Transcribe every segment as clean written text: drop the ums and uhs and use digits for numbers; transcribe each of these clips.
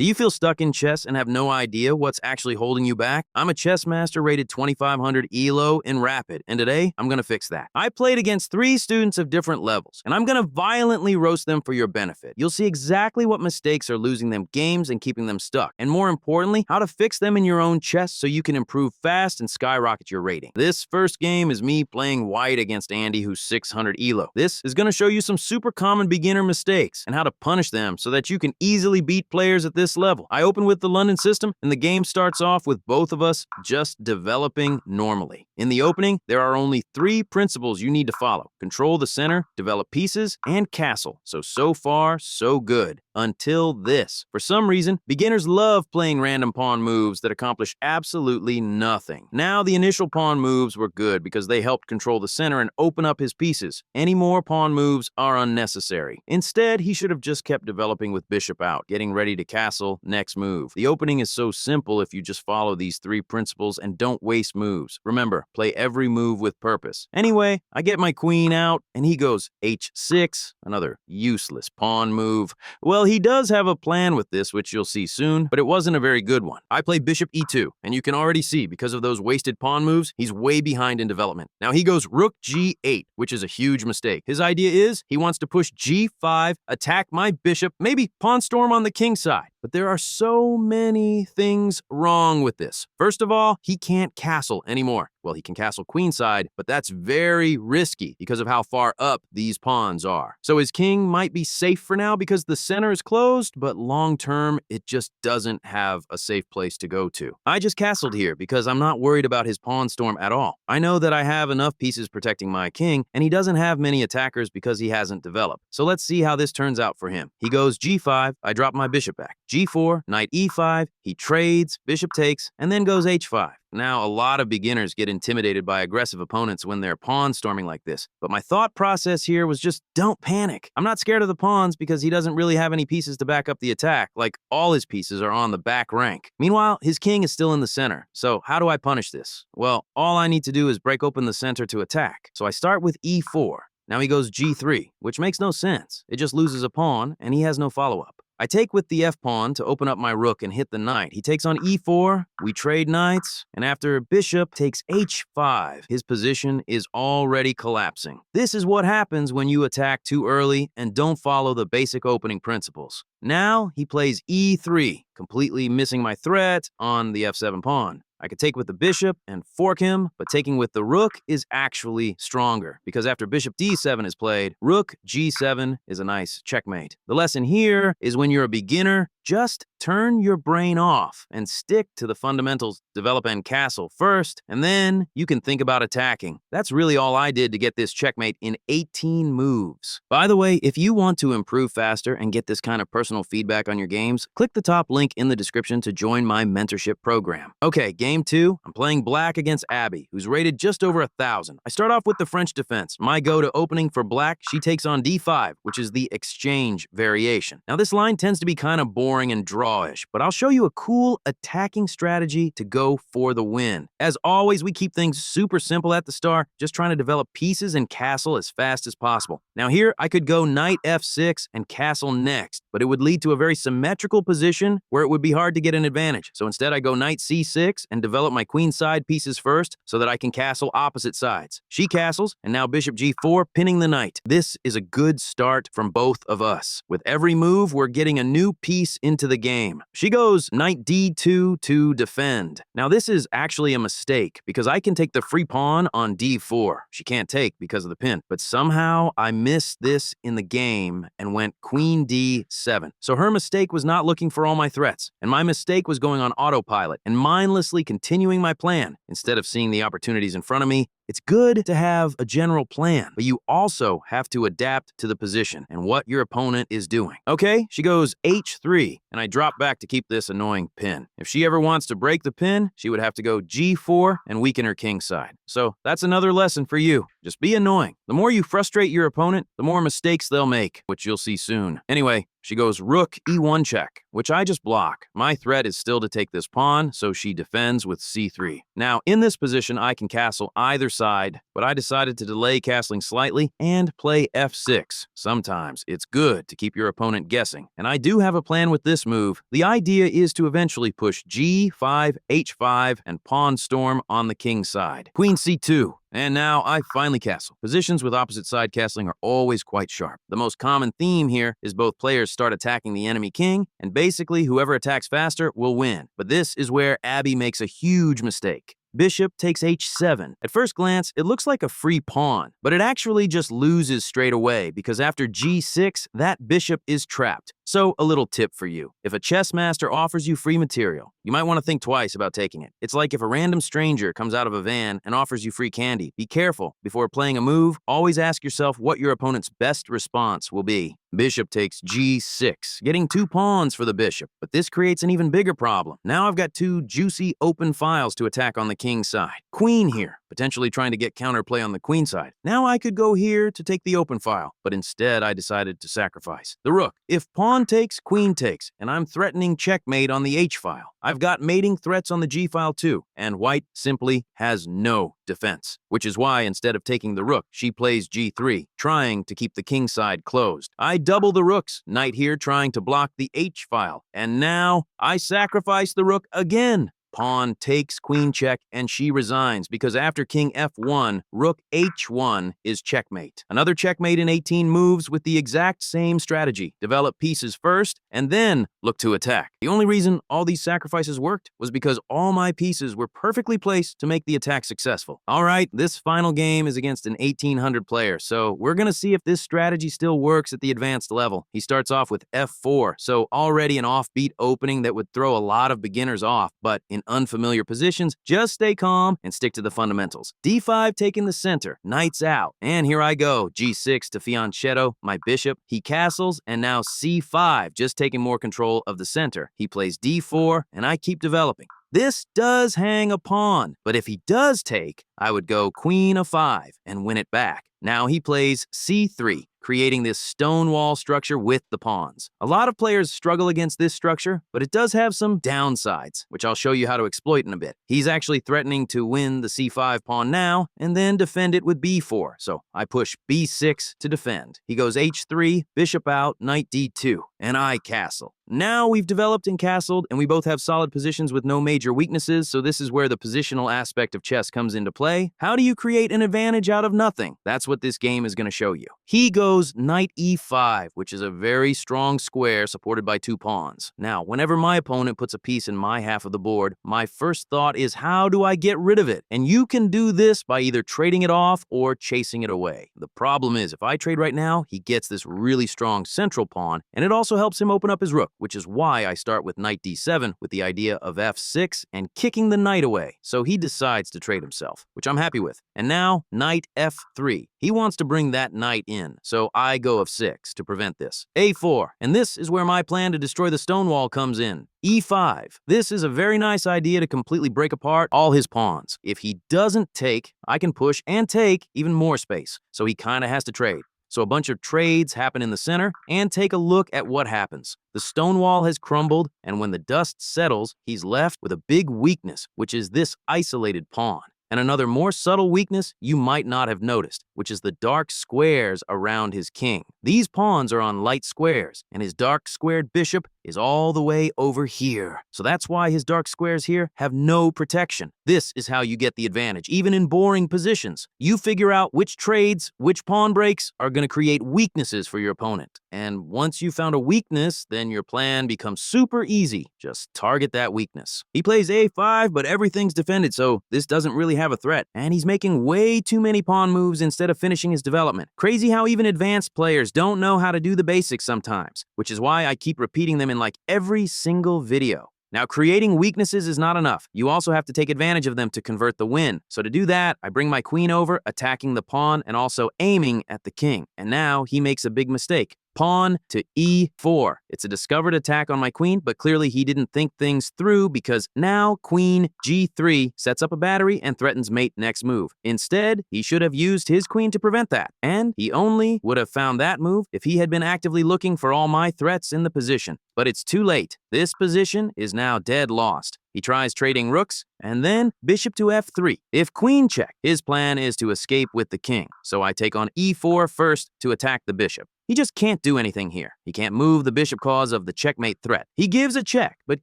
Do you feel stuck in chess and have no idea what's actually holding you back? I'm a chess master rated 2500 ELO in Rapid, and today I'm going to fix that. I played against 3 students of different levels, and I'm going to violently roast them for your benefit. You'll see exactly what mistakes are losing them games and keeping them stuck, and more importantly, how to fix them in your own chess so you can improve fast and skyrocket your rating. This first game is me playing white against Andy, who's 600 ELO. This is going to show you some super common beginner mistakes and how to punish them so that you can easily beat players at this level. I open with the London system, and the game starts off with both of us just developing normally. In the opening, there are only 3 principles you need to follow: control the center, develop pieces, and castle. So far, so good. Until this. For some reason, beginners love playing random pawn moves that accomplish absolutely nothing. Now, the initial pawn moves were good because they helped control the center and open up his pieces. Any more pawn moves are unnecessary. Instead, he should have just kept developing with bishop out, getting ready to castle, next move. The opening is so simple if you just follow these 3 principles and don't waste moves. Remember, play every move with purpose. Anyway, I get my queen out, and he goes h6, another useless pawn move. Well, he does have a plan with this, which you'll see soon, but it wasn't a very good one. I play bishop e2, and you can already see, because of those wasted pawn moves, he's way behind in development. Now he goes rook g8, which is a huge mistake. His idea is he wants to push g5, attack my bishop, maybe pawn storm on the king side. But there are so many things wrong with this. First of all, he can't castle anymore. Well, he can castle queenside, but that's very risky because of how far up these pawns are. So his king might be safe for now because the center is closed, but long term, it just doesn't have a safe place to go to. I just castled here because I'm not worried about his pawn storm at all. I know that I have enough pieces protecting my king, and he doesn't have many attackers because he hasn't developed. So let's see how this turns out for him. He goes g5, I drop my bishop back. g4, knight e5, he trades, bishop takes, and then goes h5. Now, a lot of beginners get intimidated by aggressive opponents when they're pawn storming like this, but my thought process here was just don't panic. I'm not scared of the pawns because he doesn't really have any pieces to back up the attack, like all his pieces are on the back rank. Meanwhile, his king is still in the center, so how do I punish this? Well, all I need to do is break open the center to attack. So I start with e4. Now he goes g3, which makes no sense. It just loses a pawn, and he has no follow-up. I take with the f-pawn to open up my rook and hit the knight. He takes on e4, we trade knights, and after bishop takes h5, his position is already collapsing. This is what happens when you attack too early and don't follow the basic opening principles. Now he plays e3, completely missing my threat on the f7 pawn. I could take with the bishop and fork him, but taking with the rook is actually stronger, because after bishop d7 is played, rook g7 is a nice checkmate. The lesson here is when you're a beginner, just turn your brain off and stick to the fundamentals. Develop and castle first, and then you can think about attacking. That's really all I did to get this checkmate in 18 moves. By the way, if you want to improve faster and get this kind of personal feedback on your games, click the top link in the description to join my mentorship program. Okay, game 2, I'm playing black against Abby, who's rated just over 1,000. I start off with the French defense. My go to opening for black, she takes on d5, which is the exchange variation. Now this line tends to be kind of boring and drawish, but I'll show you a cool attacking strategy to go for the win. As always, we keep things super simple at the start, just trying to develop pieces and castle as fast as possible. Now here, I could go knight f6 and castle next, but it would lead to a very symmetrical position where it would be hard to get an advantage. So instead, I go knight c6 and develop my queenside pieces first so that I can castle opposite sides. She castles, and now bishop g4, pinning the knight. This is a good start from both of us. With every move, we're getting a new piece into the game. She goes knight d2 to defend. Now this is actually a mistake because I can take the free pawn on d4. She can't take because of the pin, but somehow I missed this in the game and went queen d7. So her mistake was not looking for all my threats, and my mistake was going on autopilot and mindlessly continuing my plan instead of seeing the opportunities in front of me. It's good to have a general plan, but you also have to adapt to the position and what your opponent is doing. Okay, she goes h3, and I drop back to keep this annoying pin. If she ever wants to break the pin, she would have to go g4 and weaken her king side. So that's another lesson for you. Just be annoying. The more you frustrate your opponent, the more mistakes they'll make, which you'll see soon. Anyway, she goes rook e1 check, which I just block. My threat is still to take this pawn, so she defends with c3. Now, in this position, I can castle either side, but I decided to delay castling slightly and play f6. Sometimes it's good to keep your opponent guessing, and I do have a plan with this this move, the idea is to eventually push g5, h5, and pawn storm on the king side. Queen c2. And now I finally castle. Positions with opposite side castling are always quite sharp. The most common theme here is both players start attacking the enemy king, and basically whoever attacks faster will win. But this is where Abby makes a huge mistake. Bishop takes h7. At first glance, it looks like a free pawn, but it actually just loses straight away because after g6, that bishop is trapped. So, a little tip for you. If a chess master offers you free material, you might want to think twice about taking it. It's like if a random stranger comes out of a van and offers you free candy. Be careful. Before playing a move, always ask yourself what your opponent's best response will be. Bishop takes g6, getting 2 pawns for the bishop, but this creates an even bigger problem. Now I've got 2 juicy open files to attack on the king side. Queen here, potentially trying to get counterplay on the queen side. Now I could go here to take the open file, but instead I decided to sacrifice the rook. If pawn takes, queen takes, and I'm threatening checkmate on the h file. I've got mating threats on the g file too, and white simply has no defense, which is why instead of taking the rook, she plays g3, trying to keep the king side closed. I double the rooks, knight here trying to block the h file, and now I sacrifice the rook again. Pawn takes queen check, and she resigns because after king f1, rook h1 is checkmate. Another checkmate in 18 moves with the exact same strategy. Develop pieces first, and then look to attack. The only reason all these sacrifices worked was because all my pieces were perfectly placed to make the attack successful. All right, this final game is against an 1800 player, so we're gonna see if this strategy still works at the advanced level. He starts off with f4, so already an offbeat opening that would throw a lot of beginners off, but in unfamiliar positions, just stay calm and stick to the fundamentals. d5 taking the center, knight's out, and here I go, g6 to fianchetto, my bishop. He castles, and now c5, just taking more control of the center. He plays d4, and I keep developing. This does hang a pawn, but if he does take, I would go queen a5 and win it back. Now he plays c3, creating this stone wall structure with the pawns. A lot of players struggle against this structure, but it does have some downsides, which I'll show you how to exploit in a bit. He's actually threatening to win the c5 pawn now, and then defend it with b4, so I push b6 to defend. He goes h3, bishop out, knight d2, and I castle. Now we've developed and castled, and we both have solid positions with no major weaknesses, so this is where the positional aspect of chess comes into play. How do you create an advantage out of nothing? That's what this game is going to show you. He goes knight e5, which is a very strong square supported by 2 pawns. Now, whenever my opponent puts a piece in my half of the board, my first thought is how do I get rid of it? And you can do this by either trading it off or chasing it away. The problem is, if I trade right now, he gets this really strong central pawn, and it also helps him open up his rook, which is why I start with knight d7 with the idea of f6 and kicking the knight away. So he decides to trade himself, which I'm happy with. And now, knight f3. He wants to bring that knight in, so I go f6 to prevent this. a4, and this is where my plan to destroy the stone wall comes in. e5. This is a very nice idea to completely break apart all his pawns. If he doesn't take, I can push and take even more space, so he kind of has to trade. So a bunch of trades happen in the center, and take a look at what happens. The stone wall has crumbled, and when the dust settles, he's left with a big weakness, which is this isolated pawn. And another more subtle weakness you might not have noticed, which is the dark squares around his king. These pawns are on light squares, and his dark squared bishop is all the way over here. So that's why his dark squares here have no protection. This is how you get the advantage, even in boring positions. You figure out which trades, which pawn breaks are going to create weaknesses for your opponent. And once you've found a weakness, then your plan becomes super easy. Just target that weakness. He plays a5, but everything's defended, so this doesn't really have a threat. And he's making way too many pawn moves instead of finishing his development. Crazy how even advanced players don't know how to do the basics sometimes, which is why I keep repeating them in like every single video. Now, creating weaknesses is not enough. You also have to take advantage of them to convert the win. So to do that, I bring my queen over, attacking the pawn and also aiming at the king. And now he makes a big mistake. Pawn to e4. It's a discovered attack on my queen, but clearly he didn't think things through because now queen g3 sets up a battery and threatens mate next move. Instead, he should have used his queen to prevent that. And he only would have found that move if he had been actively looking for all my threats in the position. But it's too late. This position is now dead lost. He tries trading rooks, and then bishop to f3. If queen check, his plan is to escape with the king. So I take on e4 first to attack the bishop. He just can't do anything here. He can't move the bishop cause of the checkmate threat. He gives a check, but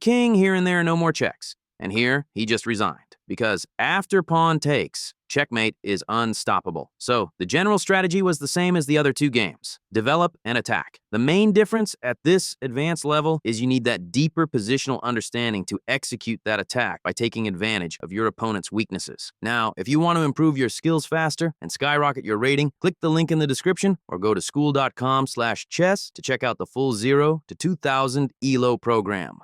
king here and there, no more checks. And here, he just resigned, because after pawn takes, checkmate is unstoppable. So the general strategy was the same as the other two games: develop and attack. The main difference at this advanced level is you need that deeper positional understanding to execute that attack by taking advantage of your opponent's weaknesses. Now, if you want to improve your skills faster and skyrocket your rating, click the link in the description or go to school.com/chess to check out the full 0 to 2000 ELO program.